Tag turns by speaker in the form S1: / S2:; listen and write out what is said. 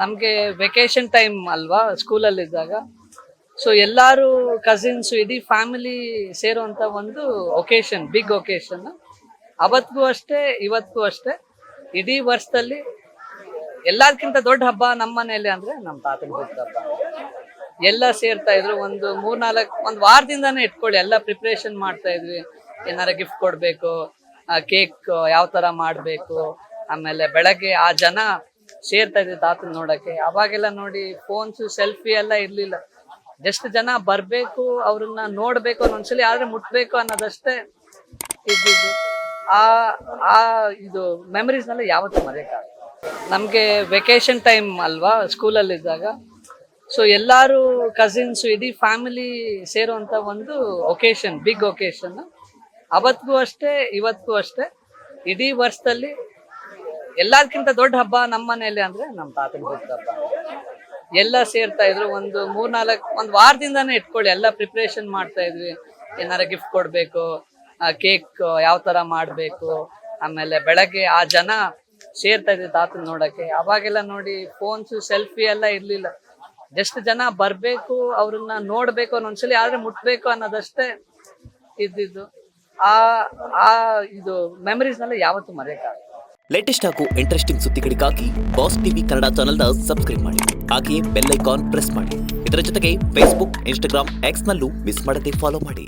S1: ನಮಗೆ vacation time ಅಲ್ವಾ ಸ್ಕೂಲಲ್ಲಿದ್ದಾಗ. So ಎಲ್ಲರೂ ಕಸಿನ್ಸ್ ಇಡೀ ಫ್ಯಾಮಿಲಿ ಸೇರುವಂತ ಒಂದು ಒಕೇಶನ್, ಬಿಗ್ ಒಕೇಶನ್. ಅವತ್ತಿಗೂ ಅಷ್ಟೇ ಇವತ್ತಿಗೂ ಅಷ್ಟೇ, ಇಡೀ ವರ್ಷದಲ್ಲಿ ಎಲ್ಲದಕ್ಕಿಂತ ದೊಡ್ಡ ಹಬ್ಬ ನಮ್ಮ ಮನೆಯಲ್ಲಿ ಅಂದ್ರೆ ನಮ್ಮ ತಾತನ ಹುಟ್ಟುಹಬ್ಬ. ಎಲ್ಲ ಸೇರ್ತಾ ಇದ್ರು, ಒಂದು ವಾರದಿಂದಾನೇ ಇಟ್ಕೊಳ್ಳಿ, ಎಲ್ಲ ಪ್ರಿಪ್ರೇಷನ್ ಮಾಡ್ತಾ ಇದ್ವಿ. ಏನಾರ ಗಿಫ್ಟ್ ಕೊಡ್ಬೇಕು, ಕೇಕ್ ಯಾವ ತರ ಮಾಡ್ಬೇಕು, ಆಮೇಲೆ ಬೆಳಗ್ಗೆ ಆ ಜನ ಸೇರ್ತಾ ಇದ್ವಿ ತಾತನ್ ನೋಡಕ್ಕೆ. ಅವಾಗೆಲ್ಲ ನೋಡಿ ಫೋನ್ಸ್ ಸೆಲ್ಫಿ ಎಲ್ಲ ಇರ್ಲಿಲ್ಲ, ಜಸ್ಟ್ ಜನ ಬರ್ಬೇಕು, ಅವ್ರನ್ನ ನೋಡ್ಬೇಕು, ಒಂದೊಂದ್ಸಲಿ ಆದ್ರೆ ಮುಟ್ಬೇಕು ಅನ್ನೋದಷ್ಟೇ ಇದ್ದಿದ್ದು. ಆ ಆ ಇದು ಮೆಮರೀಸ್ ನಲ್ಲಿ ಯಾವತ್ತೂ ಮರೆಯಕ್ಕಾಗಲ್ಲ. ನಮ್ಗೆ ವೆಕೇಶನ್ ಟೈಮ್ ಅಲ್ವಾ ಸ್ಕೂಲಲ್ಲಿದ್ದಾಗ. ಸೊ ಎಲ್ಲರೂ ಕಸಿನ್ಸ್ ಇಡೀ ಫ್ಯಾಮಿಲಿ ಸೇರುವಂತ ಒಂದು ಒಕೇಶನ್, ಬಿಗ್ ಒಕೇಶನ್. ಅವತ್ತಿಗೂ ಅಷ್ಟೇ ಇವತ್ತಿಗೂ ಅಷ್ಟೇ, ಇಡೀ ವರ್ಷದಲ್ಲಿ ಎಲ್ಲದಕ್ಕಿಂತ ದೊಡ್ಡ ಹಬ್ಬ ನಮ್ಮ ಮನೆಯಲ್ಲಿ ಅಂದ್ರೆ ನಮ್ಮ ತಾತನ ಹುಟ್ಟುಹಬ್ಬ. ಎಲ್ಲ ಸೇರ್ತಾ ಇದ್ರು, ಒಂದು ವಾರದಿಂದಾನೇ ಇಟ್ಕೊಳ್ಳಿ, ಎಲ್ಲ ಪ್ರಿಪ್ರೇಷನ್ ಮಾಡ್ತಾ ಇದ್ವಿ. ಏನಾರ ಗಿಫ್ಟ್ ಕೊಡ್ಬೇಕು, ಕೇಕ್ ಯಾವ ತರ ಮಾಡ್ಬೇಕು, ಆಮೇಲೆ ಬೆಳಗ್ಗೆ ಆ ಜನ ಸೇರ್ತಾ ಇದ್ವಿ ತಾತನ್ ನೋಡಕ್ಕೆ. ಅವಾಗೆಲ್ಲ ನೋಡಿ ಫೋನ್ಸ್ ಸೆಲ್ಫಿ ಎಲ್ಲ ಇರ್ಲಿಲ್ಲ, ಜಸ್ಟ್ ಜನ ಬರ್ಬೇಕು, ಅವ್ರನ್ನ ನೋಡ್ಬೇಕು, ಒಂದೊಂದ್ಸಲಿ ಆದ್ರೆ ಮುಟ್ಬೇಕು ಅನ್ನೋದಷ್ಟೇ ಇದ್ದಿದ್ದು. ಆ ಆ ಇದು ಮೆಮರೀಸ್ ನಲ್ಲಿ ಯಾವತ್ತೂ ಮರೆಯಕ್ಕಾಗಲ್ಲ.
S2: ಲೇಟೆಸ್ಟ್ ಹಾಗೂ ಇಂಟ್ರೆಸ್ಟಿಂಗ್ ಸುದ್ದಿಗಳಿಗಾಗಿ ಬಾಸ್ ಟಿವಿ ಕನ್ನಡ ಚಾನೆಲ್ನ ಸಬ್ಸ್ಕ್ರೈಬ್ ಮಾಡಿ. ಹಾಗೆಯೇ ಬೆಲ್ ಐಕಾನ್ ಪ್ರೆಸ್ ಮಾಡಿ. ಇದರ ಜೊತೆಗೆ ಫೇಸ್ಬುಕ್, ಇನ್ಸ್ಟಾಗ್ರಾಮ್, ಎಕ್ಸ್ ನಲ್ಲೂ ಮಿಸ್ ಮಾಡದೆ ಫಾಲೋ ಮಾಡಿ.